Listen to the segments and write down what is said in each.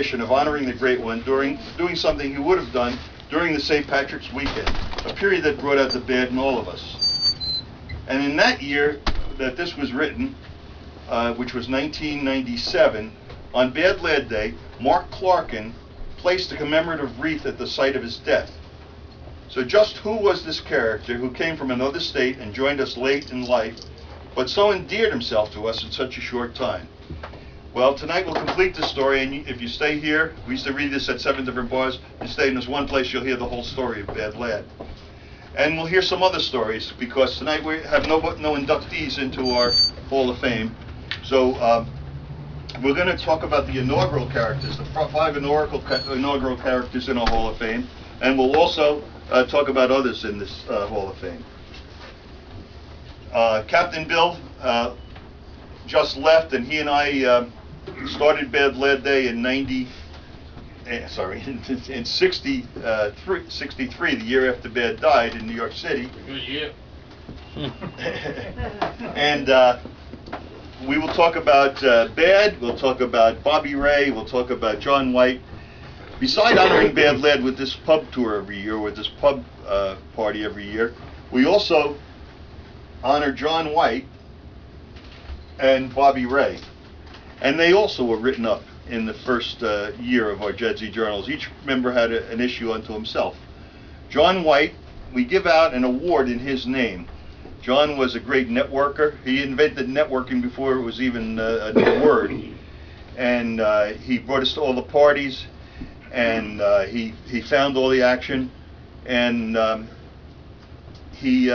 tradition of honoring the great one doing something he would have done during the St. Patrick's weekend, a period that brought out the bad in all of us. And in that year that this was written, which was 1997, on Bad Lad Day, Mark Clarkin placed a commemorative wreath at the site of his death. So just who was this character who came from another state and joined us late in life, but so endeared himself to us in such a short time? Well, tonight we'll complete the story, and if you stay here, we used to read this at 7 different bars, you stay in this one place, you'll hear the whole story of Bad Lad. And we'll hear some other stories, because tonight we have no inductees into our Hall of Fame. So we're going to talk about the inaugural characters, the 5 inaugural characters in our Hall of Fame, and we'll also talk about others in this Hall of Fame. Captain Bill just left, and he and I started Bad Lad Day in 63, the year after Bad died in New York City. Good year. And we will talk about Bad, we'll talk about Bobby Ray, we'll talk about John White. Besides honoring Bad Lad with this pub tour every year, with this pub party every year, we also honor John White and Bobby Ray. And they also were written up in the first year of our Jedsey journals. Each member had an issue unto himself. John White, we give out an award in his name. John was a great networker. He invented networking before it was even a new word. And he brought us to all the parties, and he found all the action, and he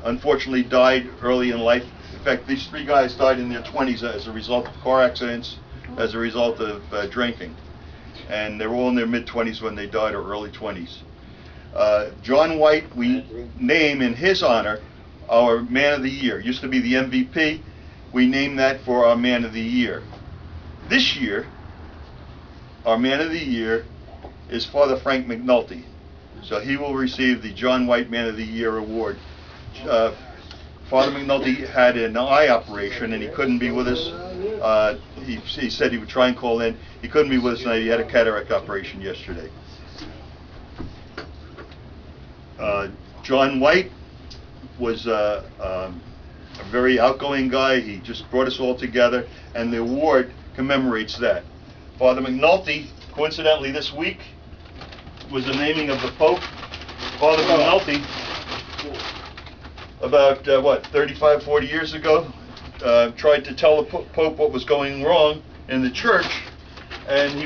unfortunately died early in life. In fact, these 3 guys died in their 20s as a result of car accidents, as a result of drinking. And they were all in their mid-20s when they died, or early 20s. John White, we name in his honor our Man of the Year. It used to be the MVP. We named that for our Man of the Year. This year, our Man of the Year is Father Frank McNulty. So he will receive the John White Man of the Year award. Father McNulty had an eye operation and he couldn't be with us. He said he would try and call in. He couldn't be with us tonight. He had a cataract operation yesterday. John White was a very outgoing guy. He just brought us all together, and the award commemorates that. Father McNulty, coincidentally this week, was the naming of the Pope. Father McNulty, about 35, 40 years ago, tried to tell the Pope what was going wrong in the church, and he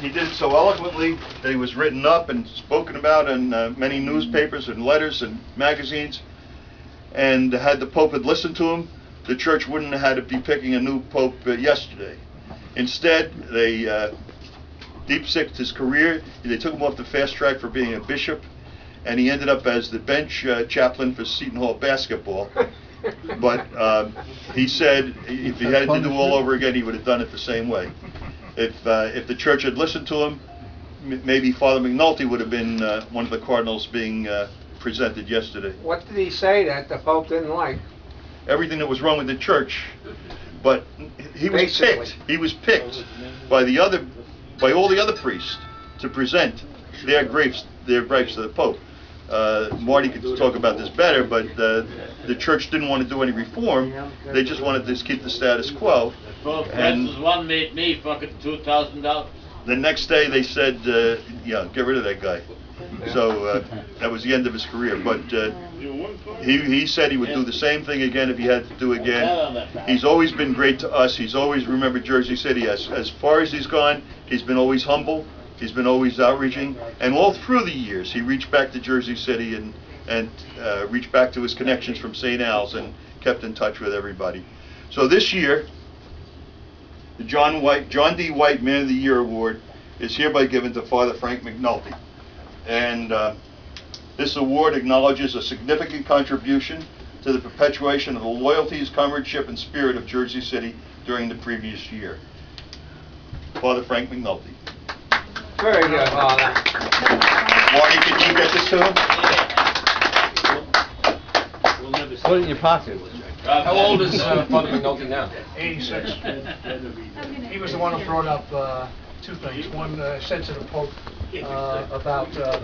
did it so eloquently that he was written up and spoken about in many newspapers and letters and magazines. And had the Pope had listened to him, the church wouldn't have had to be picking a new Pope yesterday. Instead, they deep-sicked his career. They took him off the fast track for being a bishop, and he ended up as the bench chaplain for Seton Hall basketball. But he said if he had to do all over again, he would have done it the same way. If the church had listened to him, maybe Father McNulty would have been one of the cardinals being presented yesterday. What did he say that the Pope didn't like? Everything that was wrong with the church. But he was Basically. picked. He was picked by all the other priests to present their gripes to the Pope. Marty could talk about this better, but the church didn't want to do any reform. They just wanted to keep the status quo. Pope Francis I made me fucking $2,000. The next day they said, yeah, get rid of that guy. So that was the end of his career. But he said he would do the same thing again if he had to do it again. He's always been great to us. He's always remembered Jersey City. As far as he's gone, he's been always humble. He's been always outreaching. And all through the years, he reached back to Jersey City and reached back to his connections from St. Al's and kept in touch with everybody. So this year, the John D. White Man of the Year Award is hereby given to Father Frank McNulty. And this award acknowledges a significant contribution to the perpetuation of the loyalties, comradeship, and spirit of Jersey City during the previous year. Father Frank McNulty. Very good, Father. Marty, can you get this to him? Put it in your pocket. How old is Father McNulty now? 86. He was the one who brought up two things. One, said to the Pope about the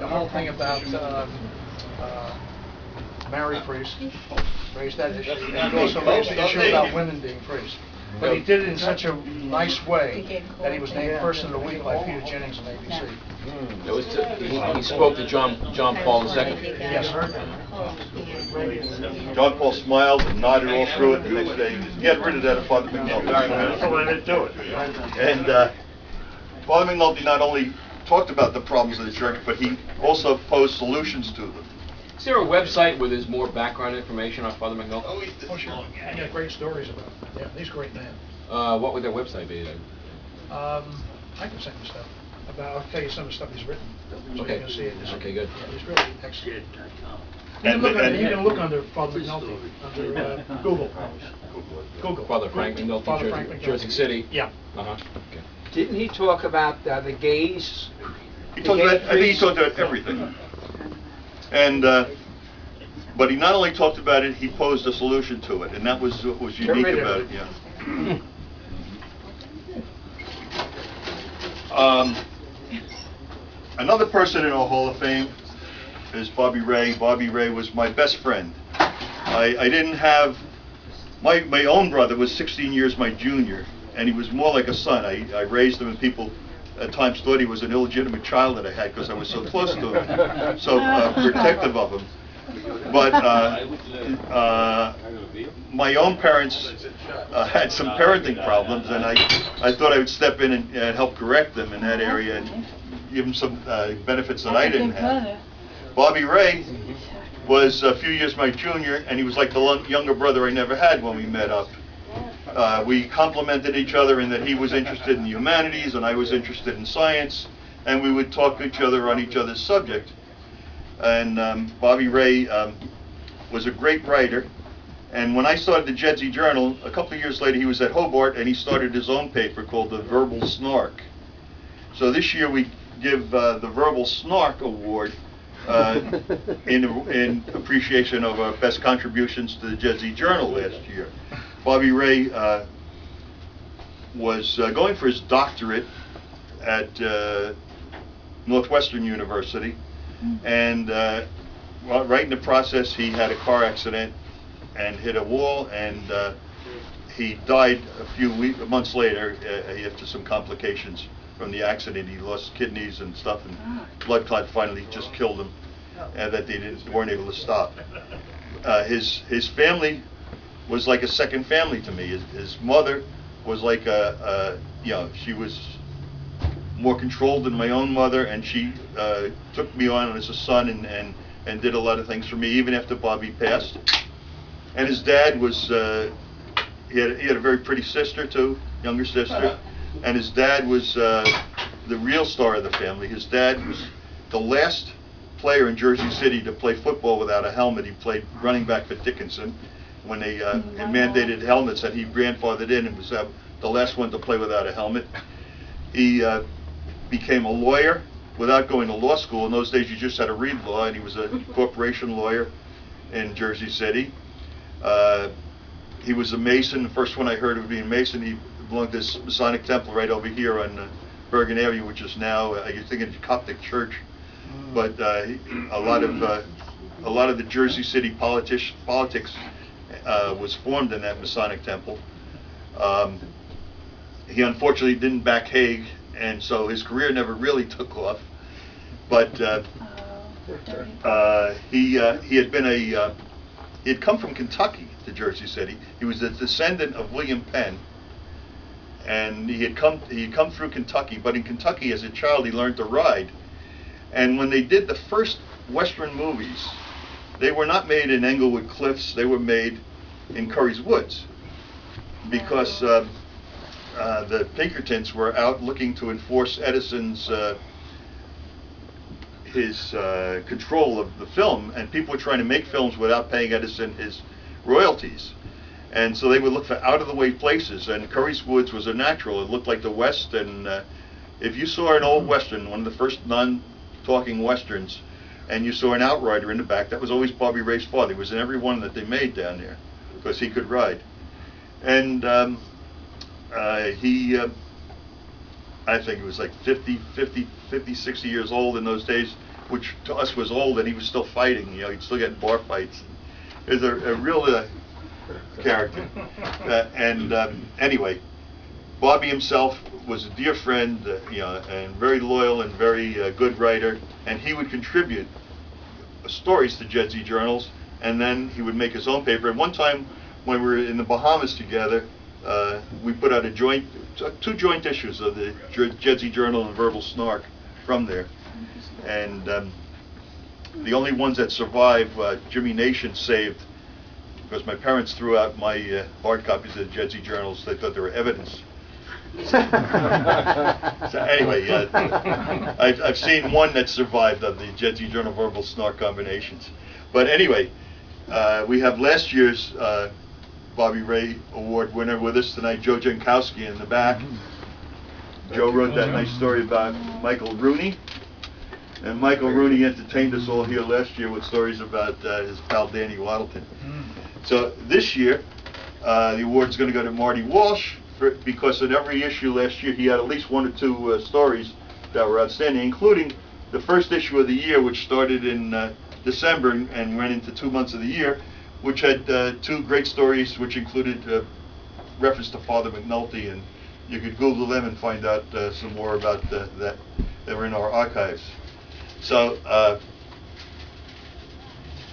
whole thing about married priests. Raised that issue, and he also raised the issue about women being priests. But he did it in such a nice way that he was named Person of the Week by Peter Jennings on ABC. It was he spoke to John Paul II. Yes, sir. John Paul smiled and nodded all through it the next day. He got rid of that at Father McNulty. And Father McNulty not only talked about the problems of the church, but he also posed solutions to them. Is there a website where there's more background information on Father McNulty? Oh, sure. And got great stories about him. Yeah, he's a great man. What would their website be then? I can send you stuff. I'll tell you some of the stuff he's written. So Okay. you can see it. Okay, good. Yeah, he's really excellent. You can look under Father McNulty, under Google. Father Frank McNulty, Father Frank McNulty. Jersey City? Yeah. Okay. Didn't he talk about the gays? He talked about, I think he talked about everything. And, but he not only talked about it, he posed a solution to it, and that was what was unique about it, yeah. Another person in our Hall of Fame is Bobby Ray. Bobby Ray was my best friend. I didn't have, my own brother was 16 years my junior, and he was more like a son. I raised him, and people at times thought he was an illegitimate child that I had because I was so close to him, so protective of him. But my own parents had some parenting problems, and I thought I would step in and help correct them in that area and give them some benefits that I didn't have. Bobby Ray was a few years my junior, and he was like the younger brother I never had when we met up. We complemented each other in that he was interested in the humanities and I was interested in science, and we would talk to each other on each other's subject. And Bobby Ray was a great writer, and when I started the Jedsey Journal, a couple of years later he was at Hobart and he started his own paper called the Verbal Snark. So this year we give the Verbal Snark Award in appreciation of our best contributions to the Jedsey Journal last year. Bobby Ray was going for his doctorate at Northwestern University, and right in the process he had a car accident and hit a wall, and he died a few months later after some complications from the accident. He lost kidneys and stuff, and blood clot finally just killed him, and that they weren't able to stop. His family was like a second family to me. His mother was like she was more controlled than my own mother, and she took me on as a son and did a lot of things for me even after Bobby passed. And his dad was he had a very pretty sister too, younger sister, and his dad was the real star of the family. His dad was the last player in Jersey City to play football without a helmet. He played running back for Dickinson when they mandated helmets, and he grandfathered in and was the last one to play without a helmet. He became a lawyer without going to law school. In those days you just had to read law, and he was a corporation lawyer in Jersey City. He was a Mason. The first one I heard of being a Mason, he belonged to this Masonic temple right over here on Bergen Avenue, which is now, you think it's a Coptic church, but a lot of the Jersey City politics was formed in that Masonic temple. He unfortunately didn't back Hague, and so his career never really took off. But he had come from Kentucky to Jersey City. He was a descendant of William Penn, and he had come through Kentucky. But in Kentucky, as a child, he learned to ride. And when they did the first Western movies, they were not made in Englewood Cliffs. They were made in Curry's Woods, because the Pinkertons were out looking to enforce Edison's control of the film, and people were trying to make films without paying Edison his royalties. And so they would look for out-of-the-way places, and Curry's Woods was a natural. It looked like the West, and if you saw an old Western, one of the first non-talking Westerns, and you saw an outrider in the back, that was always Bobby Ray's father. He was in every one that they made down there, because he could ride. And he, I think it was like 50, 60 years old in those days, which to us was old, and he was still fighting. You know, he'd still get bar fights. He was a real character. Anyway, Bobby himself was a dear friend, you know, and very loyal and very good writer, and he would contribute stories to Jedsey journals, and then he would make his own paper. And one time when we were in the Bahamas together, we put out two joint issues of the Jedsey Journal and Verbal Snark from there. And the only ones that survived, Jimmy Nation saved, because my parents threw out my hard copies of the Jedsey journals. They thought they were evidence. So anyway, I've seen one that survived of the Jedsey Journal Verbal Snark combinations. But anyway, we have last year's Bobby Ray Award winner with us tonight, Joe Jankowski, in the back. Joe wrote that nice story about Michael Rooney. And Michael Rooney entertained us all here last year with stories about his pal Danny Waddleton. So this year, the award's going to go to Marty Walsh, because in every issue last year he had at least one or two stories that were outstanding, including the first issue of the year, which started in December and went into 2 months of the year, which had two great stories, which included reference to Father McNulty, and you could Google them and find out some more about that. They were in our archives. So,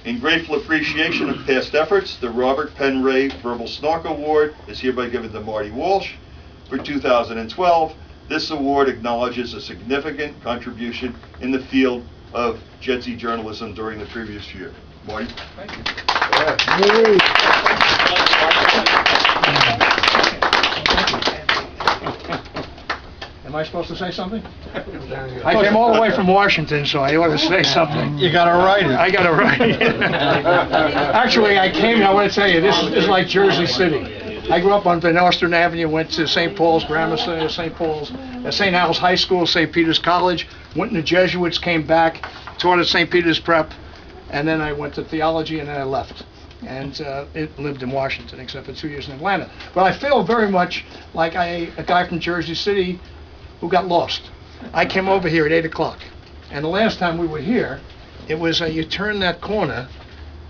in grateful appreciation of past efforts, the Robert Penn Ray Verbal Snark Award is hereby given to Marty Walsh for 2012. This award acknowledges a significant contribution in the field of Jedsey journalism during the previous year. Marty? Thank you. Am I supposed to say something? I came all the way from Washington, so I ought to say something. You gotta write it. I gotta write it. Actually, I came, and I want to tell you, this is like Jersey City. I grew up on Van Nostrand Avenue, went to St. Paul's Grammar Center, St. Paul's, St. Al's High School, St. Peter's College, went into Jesuits, came back, taught at St. Peter's Prep, and then I went to theology, and then I left. And lived in Washington, except for 2 years in Atlanta. But I feel very much like a guy from Jersey City who got lost. I came over here at 8 o'clock, and the last time we were here, it was you turn that corner,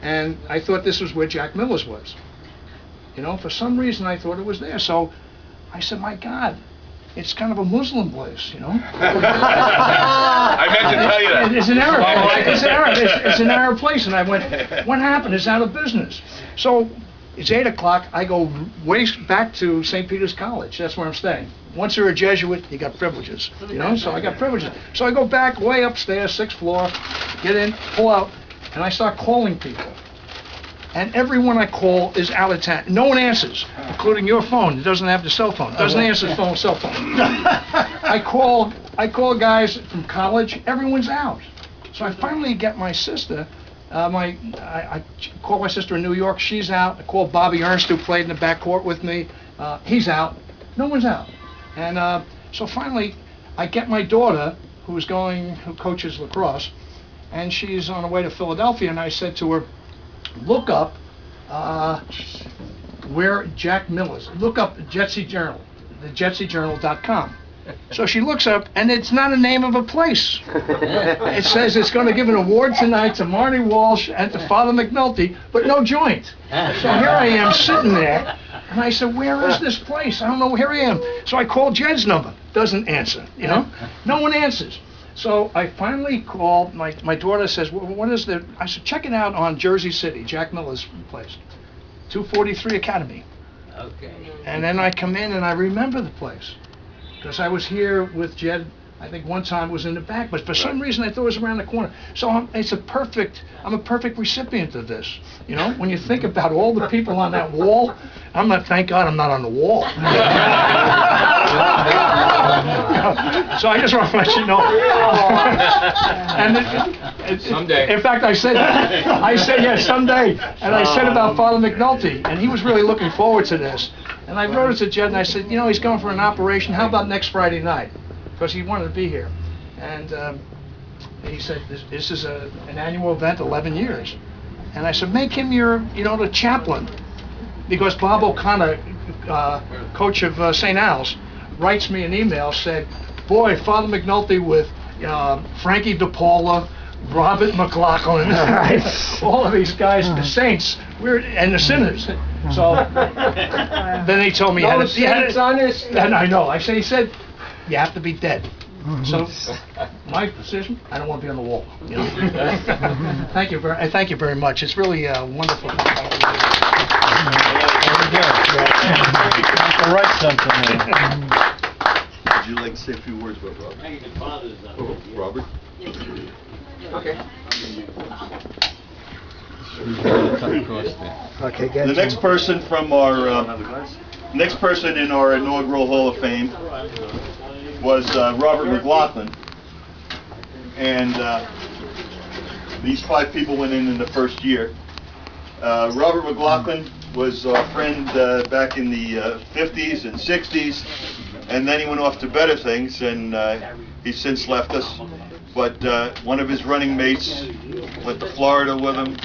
and I thought this was where Jack Miller's was. You know, for some reason I thought it was there, so I said, my God, it's kind of a Muslim place, you know? I meant to tell you that. It's an Arab. It's an Arab place, and I went, what happened? It's out of business. So it's 8 o'clock. I go way back to St. Peter's College. That's where I'm staying. Once you're a Jesuit, you got privileges, you know? So I got privileges. So I go back way upstairs, 6th floor, get in, pull out, and I start calling people. And everyone I call is out of town. No one answers, including your phone. It doesn't have the cell phone. It doesn't answer the phone, cell phone. I call guys from college. Everyone's out. So I finally get my sister. I call my sister in New York. She's out. I call Bobby Ernst, who played in the backcourt with me. He's out. No one's out. And so finally, I get my daughter, who coaches lacrosse, and she's on her way to Philadelphia. And I said to her, look up where Jack Miller's. Look up Jedsey Journal, the jedseyjournal.com. So she looks up, and it's not a name of a place. It says it's going to give an award tonight to Marty Walsh and to Father McNulty, but no joint. So here I am sitting there, and I said, where is this place? I don't know, here I am. So I call Jed's number, doesn't answer, you know? No one answers. So I finally called, my daughter says, well, what is the, I said, check it out on Jersey City, Jack Miller's place, 243 Academy. Okay. And then I come in and I remember the place, because I was here with Jed, I think one time it was in the back, but for some reason I thought it was around the corner. So I'm a perfect recipient of this. You know, when you think about all the people on that wall, thank God I'm not on the wall. So I just want to let you know. And someday. In fact, I said yes, someday. And I said about Father McNulty, and he was really looking forward to this. And I wrote it to Jed, and I said, you know, he's going for an operation. How about next Friday night? Because he wanted to be here. And he said, this is an annual event, 11 years. And I said, make him your, the chaplain. Because Bob O'Connor coach of St. Al's, writes me an email, said, boy, Father McNulty with Frankie DePaula, Robert McLaughlin, all of these guys, the saints, and the sinners. So then they told me, No saints on this. and I know, he said, you have to be dead. So my decision, I don't want to be on the wall. You know? Thank you very much. It's really wonderful. Write something. Would you like to say a few words about Robert? Hey, the father's on it. Robert? Okay. Okay, The next person from our, next person in our inaugural Hall of Fame was Robert McLaughlin. And these 5 people went in the first year. Robert McLaughlin was our friend back in the 50s and 60s, and then he went off to better things, and he's since left us. But one of his running mates went to Florida with him.